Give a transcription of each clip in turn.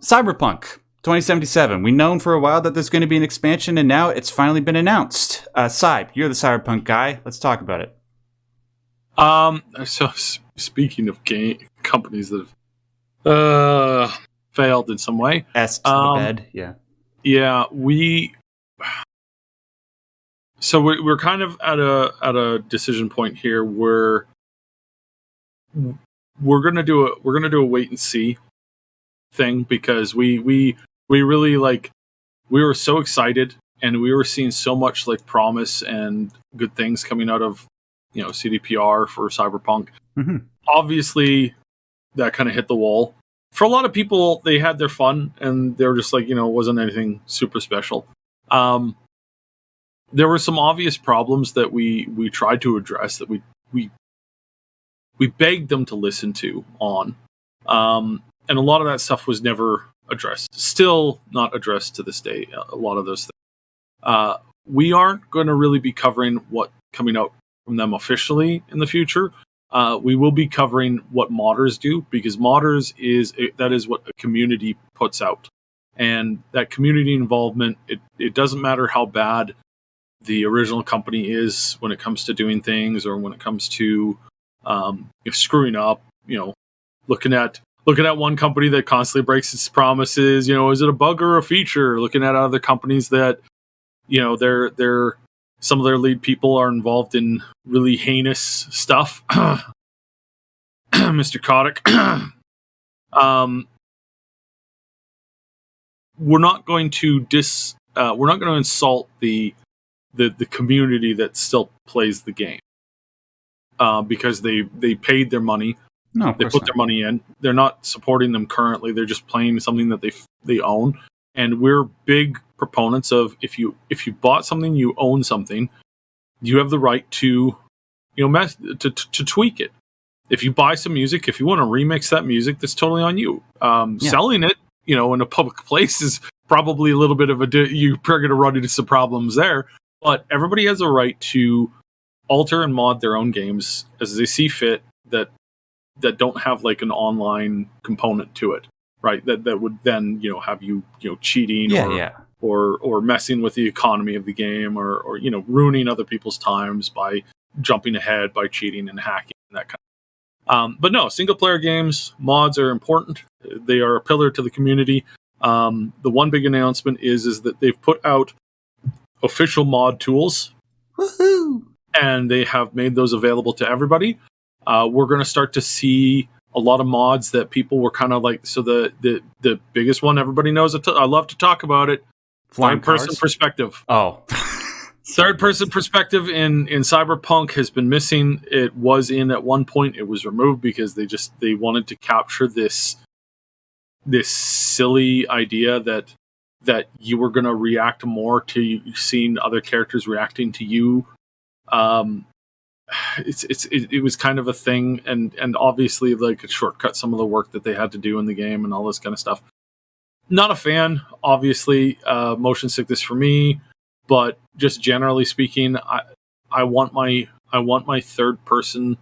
Cyberpunk 2077. We've known for a while that there's going to be an expansion, and now it's finally been announced. Cyb, you're the Cyberpunk guy. Let's talk about it. So speaking of companies that have failed in some way, S to the bed, yeah. Yeah, we're kind of at a decision point here where we're gonna do a wait and see thing, because we really we were so excited and we were seeing so much promise and good things coming out of CDPR for Cyberpunk. Mm-hmm. Obviously, that kind of hit the wall. For a lot of people, they had their fun and they were just it wasn't anything super special. There were some obvious problems that we tried to address that we begged them to listen to on. And a lot of that stuff was never addressed. Still not addressed to this day, a lot of those things. We aren't going to really be covering what coming out from them officially in the future. We will be covering what modders do, because modders that is what a community puts out. And that community involvement, it doesn't matter how bad the original company is when it comes to doing things, or when it comes to screwing up, looking at one company that constantly breaks its promises, is it a bug or a feature? Looking at other companies that, they're some of their lead people are involved in really heinous stuff. Mr. Kotick. We're not going to insult the community that still plays the game, because they paid their money. No, they put their money in. They're not supporting them currently. They're just playing something that they own. And we're big proponents of, if you bought something, you own something, you have the right to to tweak it. If you buy some music, if you want to remix that music, that's totally on you. Selling it, in a public place is probably a little bit of you're going to run into some problems there. But everybody has a right to alter and mod their own games as they see fit, that don't have an online component to it, right? That would then have you cheating or messing with the economy of the game, or ruining other people's times by jumping ahead, by cheating and hacking and that kind of. But no, single player games, mods are important. They are a pillar to the community. The one big announcement is that they've put out official mod tools. Woohoo! And they have made those available to everybody. We're going to start to see a lot of mods that people were kind of so the biggest one everybody knows, I love to talk about it, Flying third-person cars? perspective. Oh. Third-person perspective in Cyberpunk has been missing. It was in at one point. It was removed because they wanted to capture this silly idea that you were going to react more to seeing other characters reacting to you. It was kind of a thing, and obviously it shortcut some of the work that they had to do in the game and all this kind of stuff. Not a fan, obviously. Motion sickness for me, but just generally speaking, I want my third person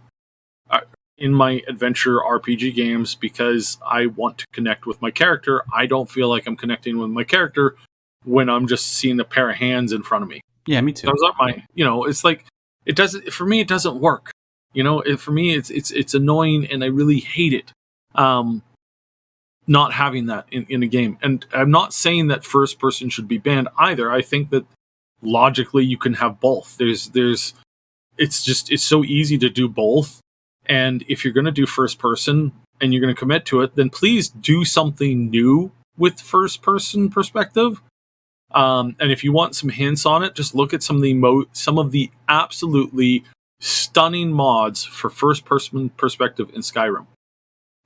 in my adventure RPG games, because I want to connect with my character. I don't feel like I'm connecting with my character when I'm just seeing a pair of hands in front of me. Yeah, me too. Those are my, it's it doesn't, for me, it doesn't work. For me, it's annoying, and I really hate it. Not having that in a game. And I'm not saying that first person should be banned either. I think that logically you can have both. It's so easy to do both. And if you're going to do first person and you're going to commit to it, then please do something new with first person perspective. And if you want some hints on it, just look at some of the absolutely stunning mods for first person perspective in Skyrim.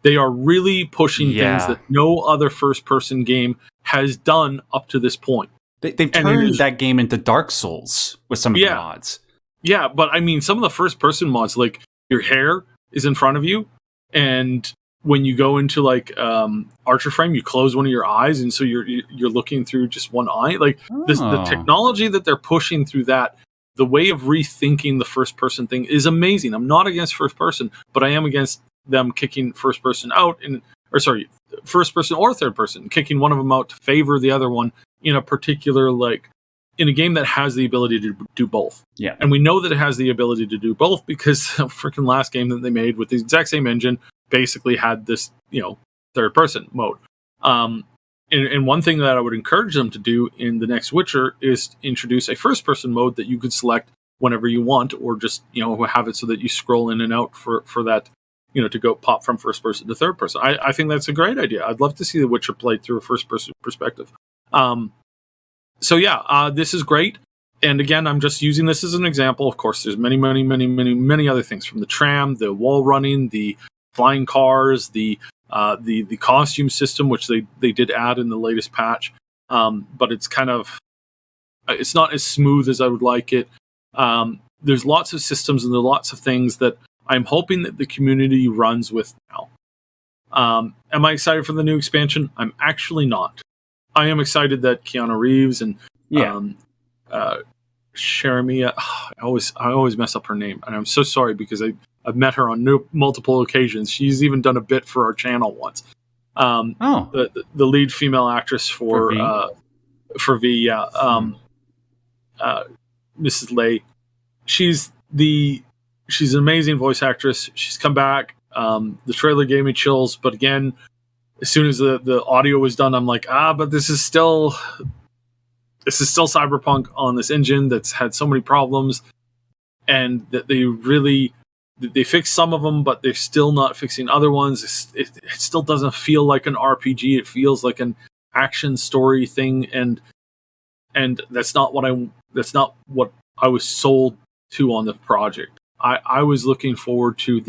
They are really pushing things that no other first person game has done up to this point. They've turned that game into Dark Souls with some of the mods. Yeah, but I mean, some of the first person mods, your hair is in front of you, and when you go into Archer Frame, you close one of your eyes, and so you're looking through just one eye. The technology that they're pushing through that, the way of rethinking the first person thing is amazing. I'm not against first person, but I am against them kicking first person out and first person or third person, kicking one of them out to favor the other one in a particular, like, in a game that has the ability to do both. Yeah. And we know that it has the ability to do both because the freaking last game that they made with the exact same engine basically had this, third person mode. And one thing that I would encourage them to do in the next Witcher is introduce a first person mode that you could select whenever you want, or just, have it so that you scroll in and out for that, to go pop from first person to third person. I think that's a great idea. I'd love to see The Witcher played through a first person perspective. This is great. And again, I'm just using this as an example. Of course, there's many, many, many, many, many other things, from the tram, the wall running, the flying cars, the costume system, which they did add in the latest patch. But it's it's not as smooth as I would like it. There's lots of systems and there are lots of things that I'm hoping that the community runs with now. Am I excited for the new expansion? I'm actually not. I am excited that Keanu Reeves and Sheramia, I always mess up her name, and I'm so sorry because I've met her on multiple occasions. She's even done a bit for our channel once. The lead female actress for V, Mrs. Lay. She's an amazing voice actress. She's come back. The trailer gave me chills, but again, as soon as the audio was done, I'm like, but this is still Cyberpunk on this engine that's had so many problems, and that they fixed some of them, but they're still not fixing other ones. It still doesn't feel like an RPG. It feels like an action story thing, and that's not what I was sold to on the project. I was looking forward to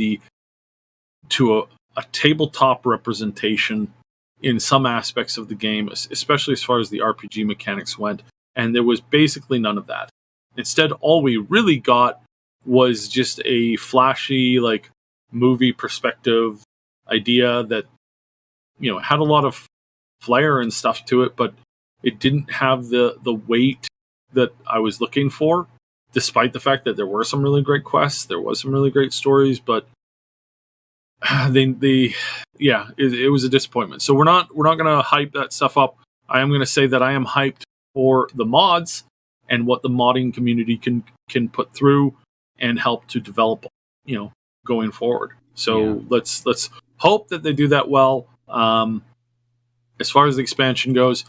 a tabletop representation in some aspects of the game, especially as far as the RPG mechanics went, and there was basically none of that. Instead, all we really got was just a flashy, like, movie perspective idea that, had a lot of flair and stuff to it, but it didn't have the weight that I was looking for, despite the fact that there were some really great quests, there was some really great stories, but it was a disappointment. So we're not going to hype that stuff up. I am going to say that I am hyped for the mods and what the modding community can put through and help to develop, going forward. So let's hope that they do that well. As far as the expansion goes,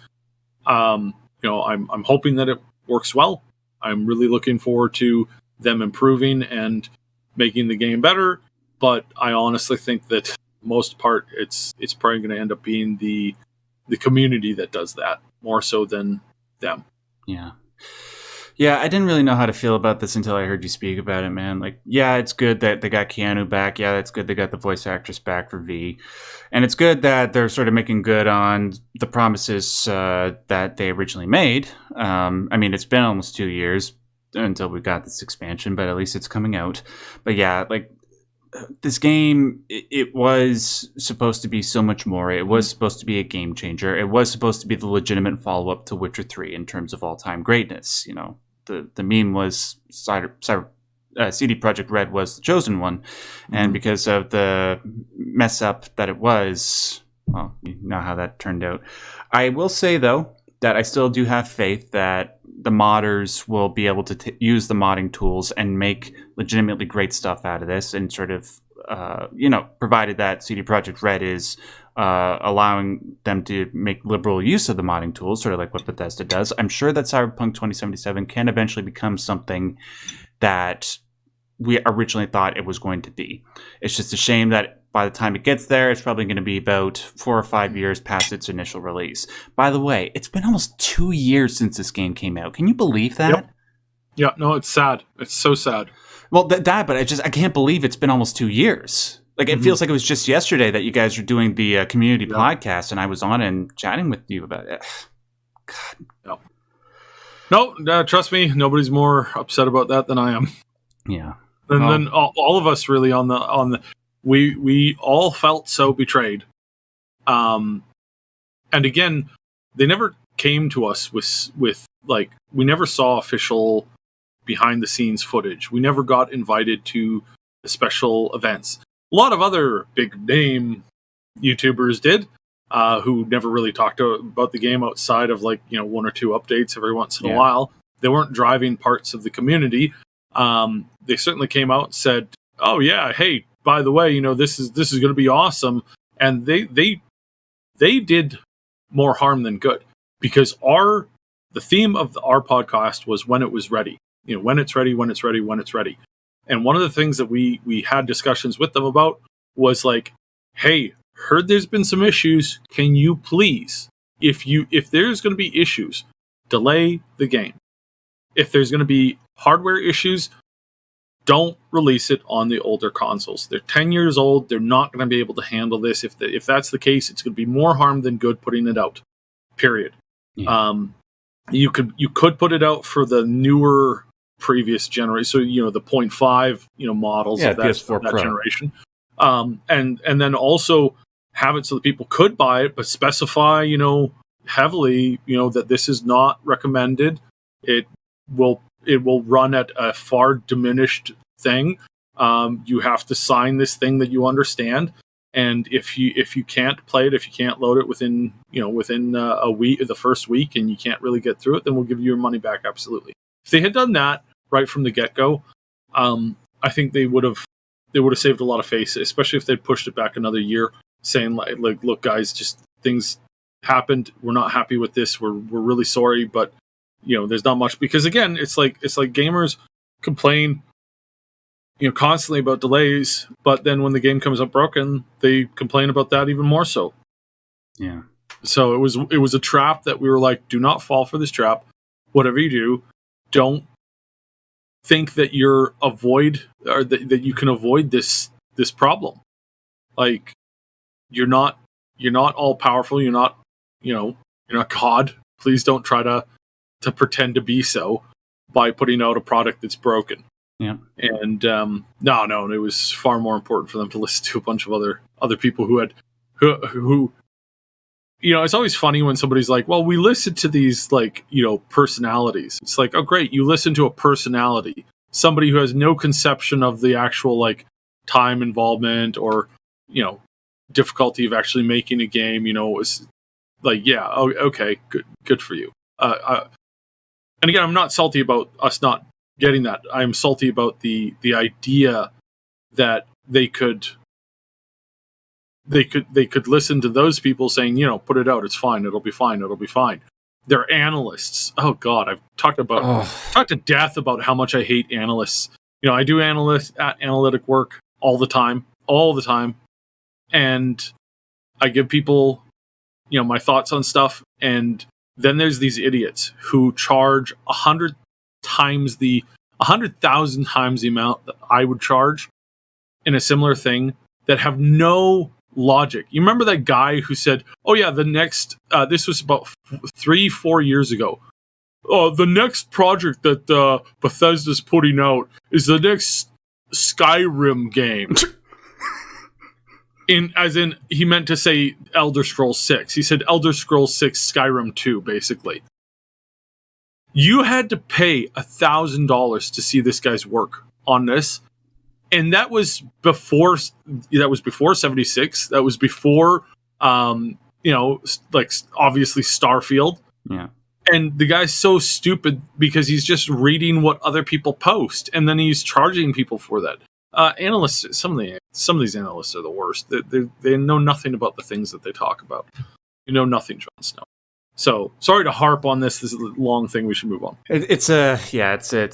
I'm hoping that it works well. I'm really looking forward to them improving and making the game better. But I honestly think that most part, it's probably going to end up being the community that does that more so than them. Yeah, I didn't really know how to feel about this until I heard you speak about it, man. Like, yeah, it's good that they got Keanu back. Yeah, it's good they got the voice actress back for V. And it's good that they're sort of making good on the promises that they originally made. It's been almost 2 years until we got this expansion, but at least it's coming out. But yeah, like, this game, it was supposed to be so much more. It was supposed to be a game changer. It was supposed to be the legitimate follow-up to Witcher 3 in terms of all-time greatness. The meme was CD Projekt Red was the chosen one. And because of the mess up that it was, well, you know how that turned out. I will say, though, that I still do have faith that the modders will be able to use the modding tools and make legitimately great stuff out of this, and sort of, provided that CD Projekt Red is allowing them to make liberal use of the modding tools, sort of like what Bethesda does. I'm sure that Cyberpunk 2077 can eventually become something that we originally thought it was going to be. It's just a shame that by the time it gets there, it's probably going to be about 4 or 5 years past its initial release. By the way, it's been almost 2 years since this game came out. Can you believe that? Yep. Yeah, no, it's sad. It's so sad. Well, but I can't believe it's been almost 2 years. Like, it feels like it was just yesterday that you guys were doing the community podcast, and I was on and chatting with you about it. God. No, trust me, nobody's more upset about that than I am. Yeah. And then all of us really on the we all felt so betrayed. And again, they never came to us with like, we never saw official behind the scenes footage. We never got invited to the special events. A lot of other big name YouTubers did, who never really talked about the game outside of like, you know, one or two updates every once in a while. They weren't driving parts of the community. They certainly came out and said, "Oh yeah, hey, by the way, you know, this is going to be awesome," and they did more harm than good, because the theme of our podcast was when it was ready. You know, when it's ready, when it's ready, when it's ready. And one of the things that we had discussions with them about was like, hey, heard there's been some issues. Can you please, if there's going to be issues, delay the game. If there's going to be hardware issues, don't release it on the older consoles. They're 10 years old. They're not going to be able to handle this. If that's the case, it's going to be more harm than good putting it out. Period. Yeah. You could put it out for the newer previous generation, so you know the 0.5 models of that generation, and then also have it so that people could buy it, but specify heavily that this is not recommended. It will run at a far diminished thing. You have to sign this thing that you understand, and if you can't play it, if you can't load it within a week, the first week, and you can't really get through it, then we'll give you your money back. Absolutely. If they had done that right from the get-go, I think they would have saved a lot of face, especially if they'd pushed it back another year, saying like look guys, just things happened, we're not happy with this, we're really sorry, but there's not much, because again, it's like gamers complain constantly about delays, but then when the game comes up broken, they complain about that even more so. Yeah. So it was a trap that we were like, do not fall for this trap. Whatever you do, don't think that that you can avoid this problem. Like, you're not all powerful. You're not God. Please don't try to pretend to be so by putting out a product that's broken. Yeah. And no, it was far more important for them to listen to a bunch of other people who it's always funny when somebody's like, well, we listen to these personalities. It's like, oh great, you listen to a personality, somebody who has no conception of the actual time involvement or difficulty of actually making a game. It's like, yeah, okay, good for you. And again, I'm not salty about us not getting that. I'm salty about the idea that they could listen to those people saying, put it out, it's fine, it'll be fine. They're analysts. Oh God, I've talked to death about how much I hate analysts. I do analytic work all the time, and I give people my thoughts on stuff, and then there's these idiots who charge 100,000 times the amount that I would charge in a similar thing, that have no logic. You remember that guy who said, oh yeah, the next this was about 3-4 years ago, the next project that Bethesda's putting out is the next Skyrim game. As in he meant to say Elder Scrolls 6. He said Elder Scrolls 6 Skyrim 2, basically. You had to pay $1,000 to see this guy's work on this. And that was before 76. That was before obviously Starfield. Yeah. And the guy's so stupid because he's just reading what other people post, and then he's charging people for that. Analysts, some of these analysts are the worst. They know nothing about the things that they talk about. You know nothing, Jon Snow. So sorry to harp on this. This is a long thing. We should move on. It's a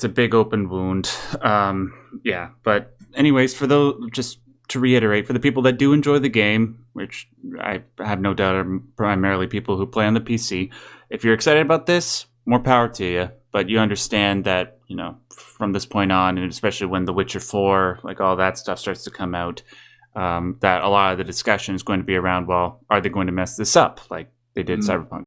big open wound. But anyways, just to reiterate, for the people that do enjoy the game, which I have no doubt are primarily people who play on the PC, if you're excited about this, more power to you. But you understand that, from this point on, and especially when The Witcher 4, all that stuff starts to come out, that a lot of the discussion is going to be around, well, are they going to mess this up like they did Cyberpunk?